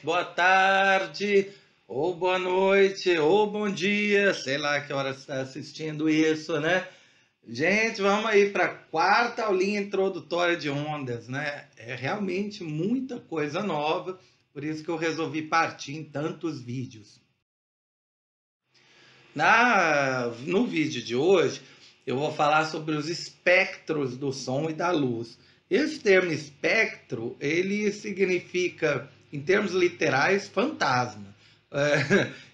boa tarde, ou boa noite, ou bom dia, sei lá que hora você está assistindo isso, né? Gente, vamos aí para a quarta aulinha introdutória de ondas, né? É realmente muita coisa nova, por isso que eu resolvi partir em tantos vídeos. No vídeo de hoje, eu vou falar sobre os espectros do som e da luz. Esse termo espectro, ele significa, em termos literais, fantasma.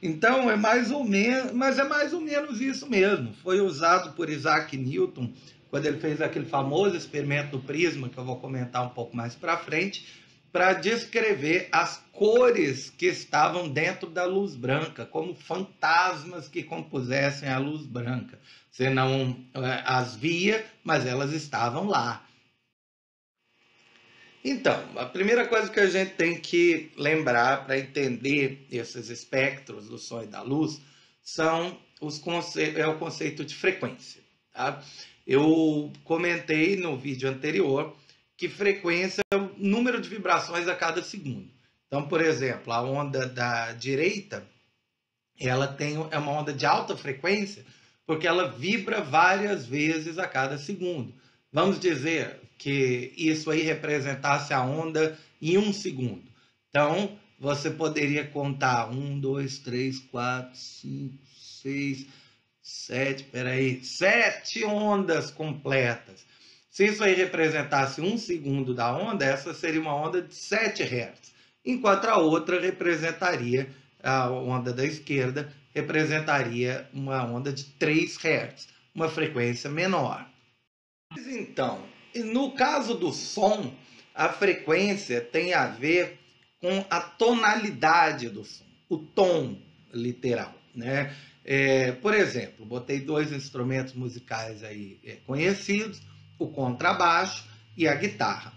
Então, é mais ou menos, mas é mais ou menos isso mesmo. Foi usado por Isaac Newton, quando ele fez aquele famoso experimento do prisma, que eu vou comentar um pouco mais para frente, para descrever as cores que estavam dentro da luz branca, como fantasmas que compusessem a luz branca. Você não as via, mas elas estavam lá. Então, a primeira coisa que a gente tem que lembrar para entender esses espectros do som e da luz é o conceito de frequência. Tá? Eu comentei no vídeo anterior que frequência é o número de vibrações a cada segundo. Então, por exemplo, a onda da direita, é uma onda de alta frequência porque ela vibra várias vezes a cada segundo. Vamos dizer que isso aí representasse a onda em um segundo. Então, você poderia contar 1, 2, 3, 4, 5, 6, 7 ondas completas. Se isso aí representasse um segundo da onda, essa seria uma onda de 7 Hz, enquanto a outra representaria, a onda da esquerda, representaria uma onda de 3 Hz, uma frequência menor. Mas então, no caso do som, a frequência tem a ver com a tonalidade do som, o tom literal, né? Por exemplo, botei dois instrumentos musicais aí conhecidos, o contrabaixo e a guitarra.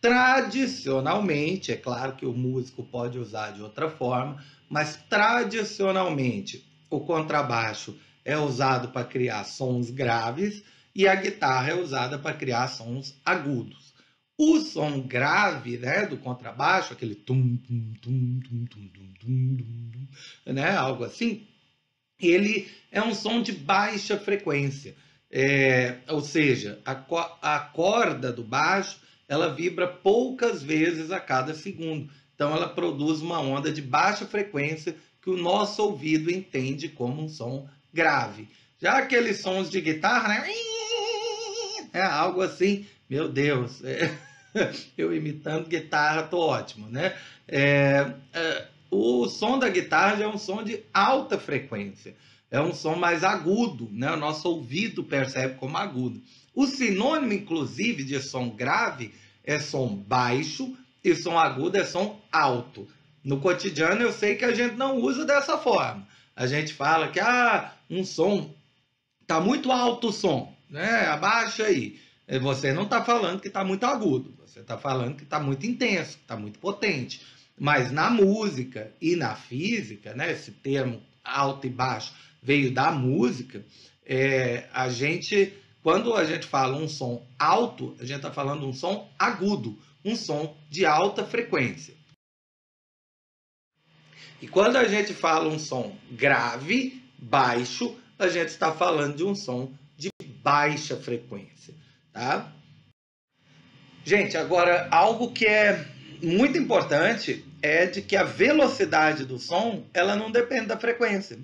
Tradicionalmente, é claro que o músico pode usar de outra forma, mas tradicionalmente o contrabaixo é usado para criar sons graves e a guitarra é usada para criar sons agudos. O som grave, né, do contrabaixo, aquele tum tum tum tum tum tum tum, tum, né, algo assim, ele é um som de baixa frequência. Ou seja, a corda do baixo ela vibra poucas vezes a cada segundo. Então ela produz uma onda de baixa frequência que o nosso ouvido entende como um som grave. Já aqueles sons de guitarra, né? É algo assim, meu Deus, eu imitando guitarra, tô ótimo, né? O som da guitarra é um som de alta frequência, é um som mais agudo, né? O nosso ouvido percebe como agudo. O sinônimo, inclusive, de som grave é som baixo e som agudo é som alto. No cotidiano eu sei que a gente não usa dessa forma. A gente fala que um som tá muito alto o som, né? Abaixa aí. Você não está falando que está muito agudo, você está falando que está muito intenso, que está muito potente. Mas na música e na física, né, esse termo alto e baixo veio da música, quando a gente fala um som alto, a gente está falando um som agudo, um som de alta frequência. E quando a gente fala um som grave, baixo, a gente está falando de um som de baixa frequência, tá? Gente, agora algo que é muito importante é de que a velocidade do som ela não depende da frequência.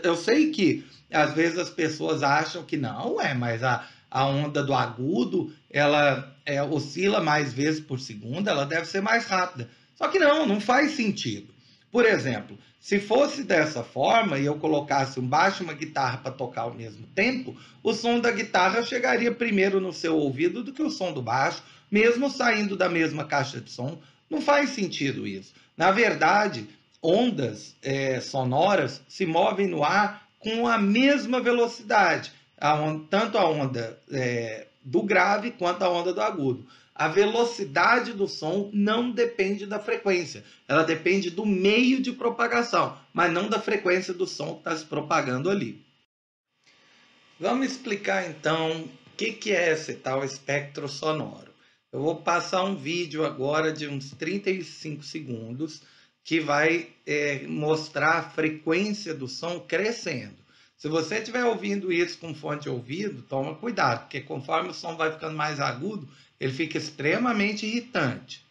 Eu sei que às vezes as pessoas acham que não, mas a onda do agudo ela oscila mais vezes por segundo, ela deve ser mais rápida. Só que não faz sentido. Por exemplo, se fosse dessa forma e eu colocasse um baixo e uma guitarra para tocar ao mesmo tempo, o som da guitarra chegaria primeiro no seu ouvido do que o som do baixo, mesmo saindo da mesma caixa de som. Não faz sentido isso. Na verdade, ondas sonoras se movem no ar com a mesma velocidade, tanto a onda do grave quanto a onda do agudo. A velocidade do som não depende da frequência, ela depende do meio de propagação, mas não da frequência do som que está se propagando ali. Vamos explicar então o que é esse tal espectro sonoro. Eu vou passar um vídeo agora de uns 35 segundos que vai mostrar a frequência do som crescendo. Se você estiver ouvindo isso com fone de ouvido, toma cuidado, porque conforme o som vai ficando mais agudo, ele fica extremamente irritante.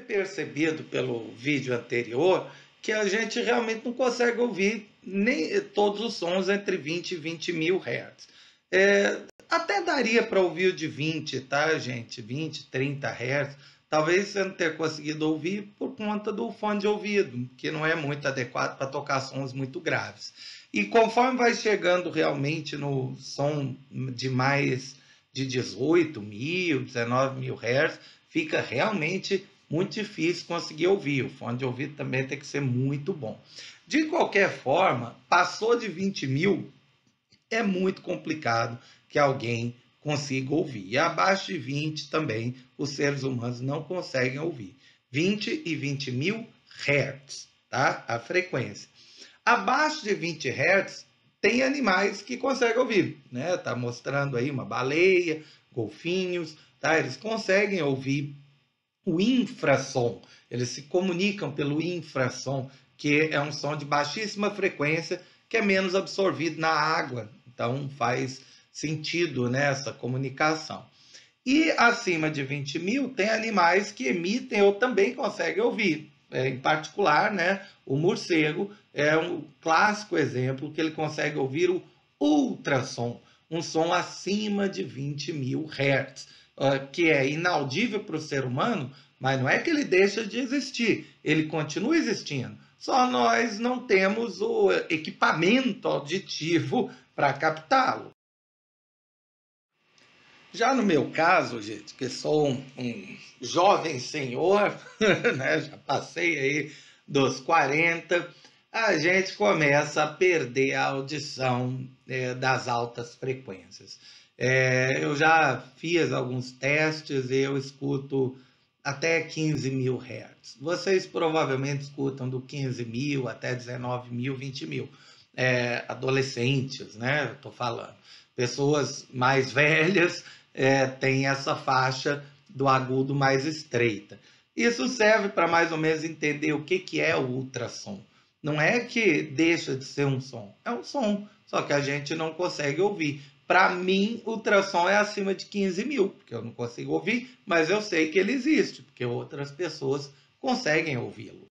Percebido pelo vídeo anterior que a gente realmente não consegue ouvir nem todos os sons entre 20 e 20 mil hertz. Até daria para ouvir o de 20, tá, gente? 20, 30 hertz. Talvez você não tenha conseguido ouvir por conta do fone de ouvido, que não é muito adequado para tocar sons muito graves. E conforme vai chegando realmente no som de mais de 18 mil, 19 mil hertz, fica realmente muito difícil conseguir ouvir. O fone de ouvido também tem que ser muito bom. De qualquer forma, passou de 20 mil, é muito complicado que alguém consiga ouvir. E abaixo de 20 também, os seres humanos não conseguem ouvir. 20 e 20 mil hertz, tá? A frequência. Abaixo de 20 hertz, tem animais que conseguem ouvir, né? Tá mostrando aí uma baleia, golfinhos, tá? Eles conseguem ouvir o infrassom. Eles se comunicam pelo infrassom, que é um som de baixíssima frequência, que é menos absorvido na água. Então faz sentido nessa comunicação. E acima de 20 mil, tem animais que emitem ou também conseguem ouvir. Em particular, né, o morcego é um clássico exemplo que ele consegue ouvir o ultrassom, um som acima de 20 mil hertz, que é inaudível para o ser humano, mas não é que ele deixa de existir, ele continua existindo. Só nós não temos o equipamento auditivo para captá-lo. Já no meu caso, gente, que sou um jovem senhor, né, já passei aí dos 40, a gente começa a perder a audição das altas frequências. Eu já fiz alguns testes e eu escuto até 15 mil hertz. Vocês provavelmente escutam do 15 mil até 19 mil, 20 mil. Adolescentes, né? Estou falando. Pessoas mais velhas têm essa faixa do agudo mais estreita. Isso serve para mais ou menos entender o que é o ultrassom. Não é que deixa de ser um som, é um som, só que a gente não consegue ouvir. Para mim, o ultrassom é acima de 15 mil, porque eu não consigo ouvir, mas eu sei que ele existe, porque outras pessoas conseguem ouvi-lo.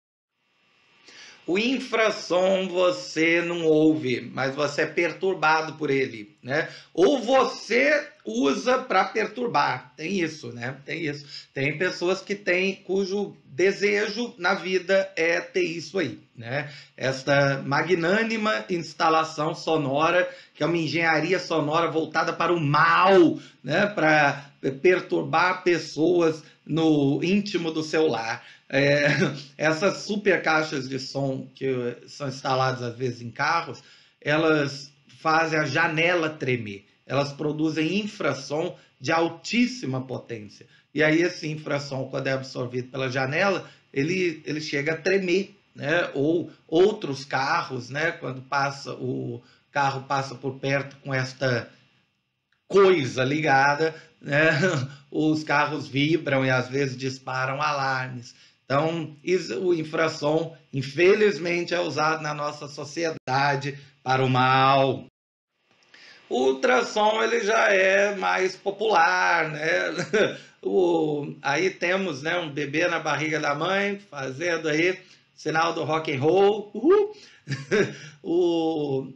O infrassom você não ouve, mas você é perturbado por ele, né? Ou você usa para perturbar. Tem isso, né? Tem isso. Tem pessoas que têm, cujo desejo na vida é ter isso aí, né? Esta magnânima instalação sonora, que é uma engenharia sonora voltada para o mal, né? Para perturbar pessoas no íntimo do seu lar. Essas super caixas de som que são instaladas às vezes em carros, elas fazem a janela tremer. Elas produzem infrassom de altíssima potência. E aí esse infrassom, quando é absorvido pela janela, ele chega a tremer, né? Ou outros carros, né? Quando o carro passa por perto com esta coisa ligada, né? Os carros vibram e às vezes disparam alarmes. Então, o infrassom, infelizmente, é usado na nossa sociedade para o mal. O ultrassom ele já é mais popular, né? Aí temos, né, um bebê na barriga da mãe fazendo aí sinal do rock and roll. Uhul! O,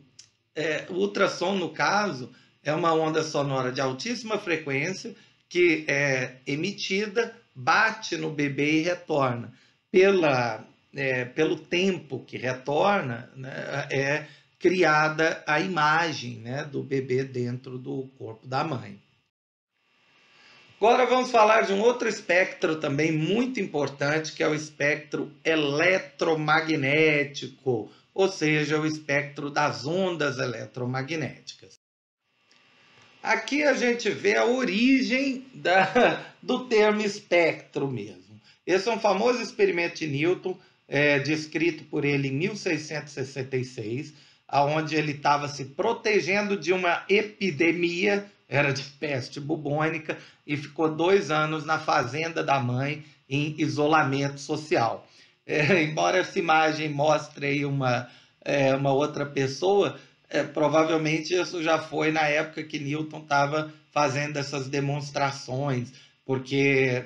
o ultrassom, no caso, é uma onda sonora de altíssima frequência que é emitida, bate no bebê e retorna. Pelo tempo que retorna, né, é criada a imagem, né, do bebê dentro do corpo da mãe. Agora vamos falar de um outro espectro também muito importante, que é o espectro eletromagnético, ou seja, o espectro das ondas eletromagnéticas. Aqui a gente vê a origem do termo espectro mesmo. Esse é um famoso experimento de Newton, descrito por ele em 1666, onde ele estava se protegendo de uma epidemia, era de peste bubônica, e ficou 2 anos na fazenda da mãe em isolamento social. Embora essa imagem mostre aí uma outra pessoa, provavelmente isso já foi na época que Newton estava fazendo essas demonstrações, porque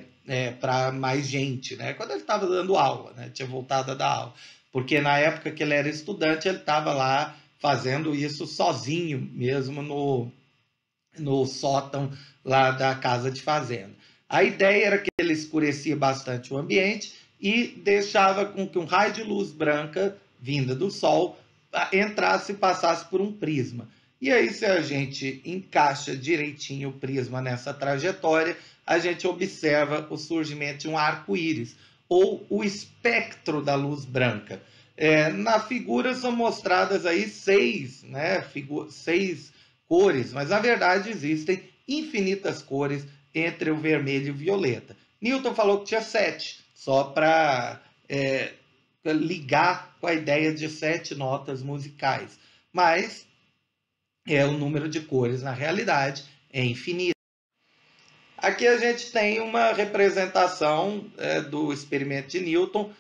para mais gente, né? Quando ele estava dando aula, né? Tinha voltado a dar aula, porque na época que ele era estudante ele estava lá fazendo isso sozinho mesmo no sótão lá da casa de fazenda. A ideia era que ele escurecia bastante o ambiente e deixava com que um raio de luz branca vinda do sol entrasse e passasse por um prisma. E aí, se a gente encaixa direitinho o prisma nessa trajetória, a gente observa o surgimento de um arco-íris, ou o espectro da luz branca. Na figura são mostradas aí 6, né, 6 cores, mas na verdade existem infinitas cores entre o vermelho e o violeta. Newton falou que tinha 7, só para ligar com a ideia de 7 notas musicais. Mas o número de cores, na realidade, é infinito. Aqui a gente tem uma representação do experimento de Newton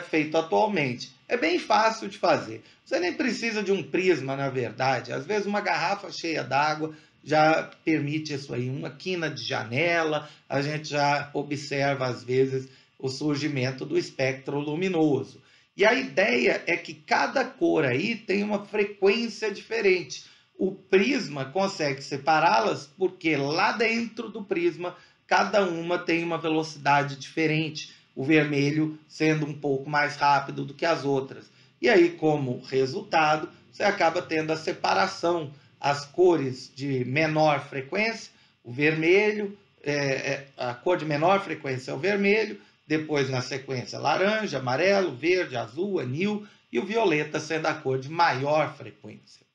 feito atualmente. É bem fácil de fazer. Você nem precisa de um prisma, na verdade. Às vezes uma garrafa cheia d'água já permite isso aí. Uma quina de janela, a gente já observa, às vezes, o surgimento do espectro luminoso. E a ideia é que cada cor aí tem uma frequência diferente. O prisma consegue separá-las porque lá dentro do prisma cada uma tem uma velocidade diferente, o vermelho sendo um pouco mais rápido do que as outras. E aí, como resultado, você acaba tendo a separação, as cores de menor frequência, o vermelho, a cor de menor frequência é o vermelho, depois na sequência laranja, amarelo, verde, azul, anil, e o violeta sendo a cor de maior frequência.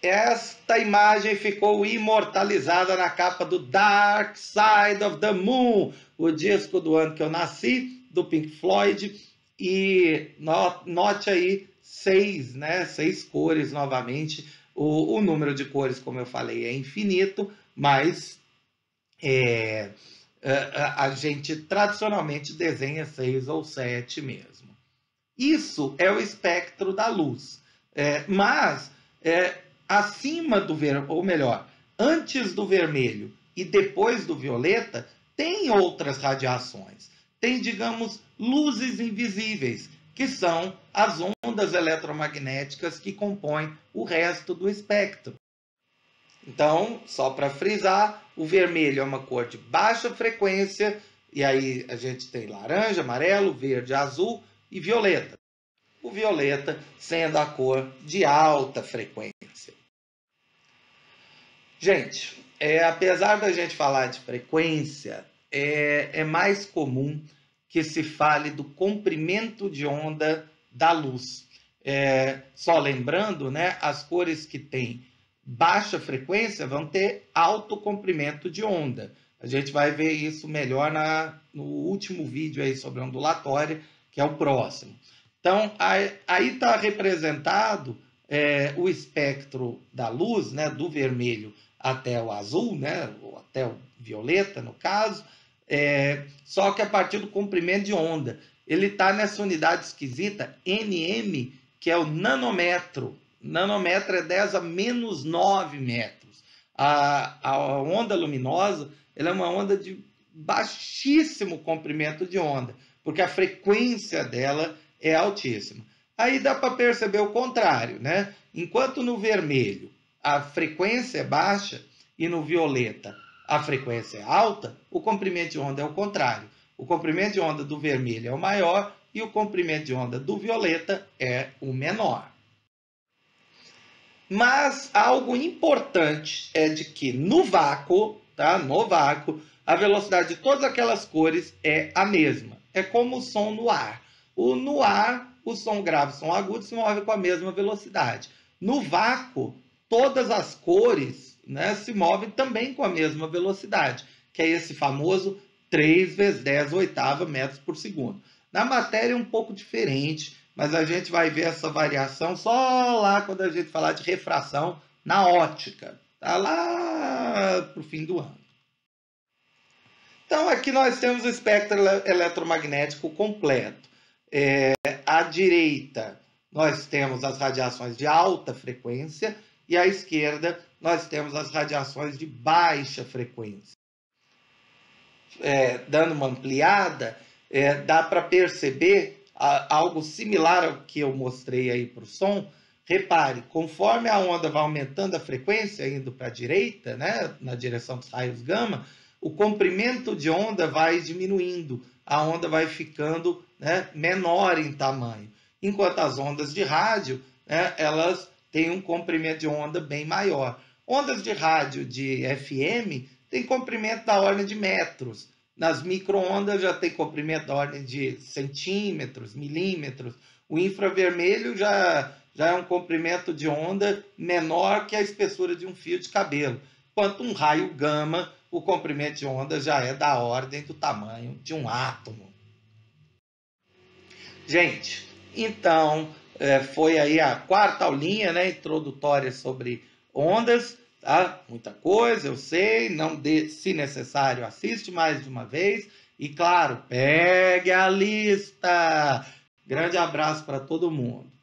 Esta imagem ficou imortalizada na capa do Dark Side of the Moon, o disco do ano que eu nasci, do Pink Floyd. E note aí 6, né? 6 cores novamente. O número de cores, como eu falei, é infinito, mas a gente tradicionalmente desenha 6 ou 7 mesmo. Isso é o espectro da luz. Mas acima do vermelho, ou melhor, antes do vermelho e depois do violeta, tem outras radiações. Tem, digamos, luzes invisíveis, que são as ondas eletromagnéticas que compõem o resto do espectro. Então, só para frisar, o vermelho é uma cor de baixa frequência, e aí a gente tem laranja, amarelo, verde, azul e violeta. O violeta sendo a cor de alta frequência. Gente, apesar da gente falar de frequência, é mais comum que se fale do comprimento de onda da luz. Só lembrando, né, as cores que têm baixa frequência vão ter alto comprimento de onda. A gente vai ver isso melhor no último vídeo aí sobre ondulatória, que é o próximo. Então, aí está representado o espectro da luz, né, do vermelho até o azul, né, ou até o violeta, no caso, só que a partir do comprimento de onda. Ele está nessa unidade esquisita, nm, que é o nanômetro. Nanômetro é 10 a menos 9 metros. A onda luminosa ela é uma onda de baixíssimo comprimento de onda, porque a frequência dela é altíssima. Aí dá para perceber o contrário, né? Enquanto no vermelho a frequência é baixa e no violeta a frequência é alta, o comprimento de onda é o contrário. O comprimento de onda do vermelho é o maior e o comprimento de onda do violeta é o menor. Mas algo importante é de que no vácuo, tá? No vácuo, a velocidade de todas aquelas cores é a mesma. É como o som no ar. No ar, o som grave e o som agudo se movem com a mesma velocidade. No vácuo, todas as cores, né, se movem também com a mesma velocidade, que é esse famoso 3 vezes 10 oitava metros por segundo. Na matéria é um pouco diferente, mas a gente vai ver essa variação só lá quando a gente falar de refração na ótica, tá? Lá para o fim do ano. Então aqui nós temos o espectro eletromagnético completo. À direita nós temos as radiações de alta frequência e à esquerda nós temos as radiações de baixa frequência. Dando uma ampliada, dá para perceber algo similar ao que eu mostrei aí para o som. Repare, conforme a onda vai aumentando a frequência, indo para a direita, né, na direção dos raios gama, o comprimento de onda vai diminuindo, a onda vai ficando, né, menor em tamanho. Enquanto as ondas de rádio, né, elas têm um comprimento de onda bem maior. Ondas de rádio de FM têm comprimento da ordem de metros. Nas micro-ondas já tem comprimento da ordem de centímetros, milímetros. O infravermelho já é um comprimento de onda menor que a espessura de um fio de cabelo. Enquanto um raio gama, o comprimento de onda já é da ordem do tamanho de um átomo. Gente, então foi aí a quarta aulinha, né, introdutória sobre ondas, tá? Muita coisa, eu sei, não dê, se necessário, assiste mais de uma vez e, claro, pegue a lista. Grande abraço para todo mundo.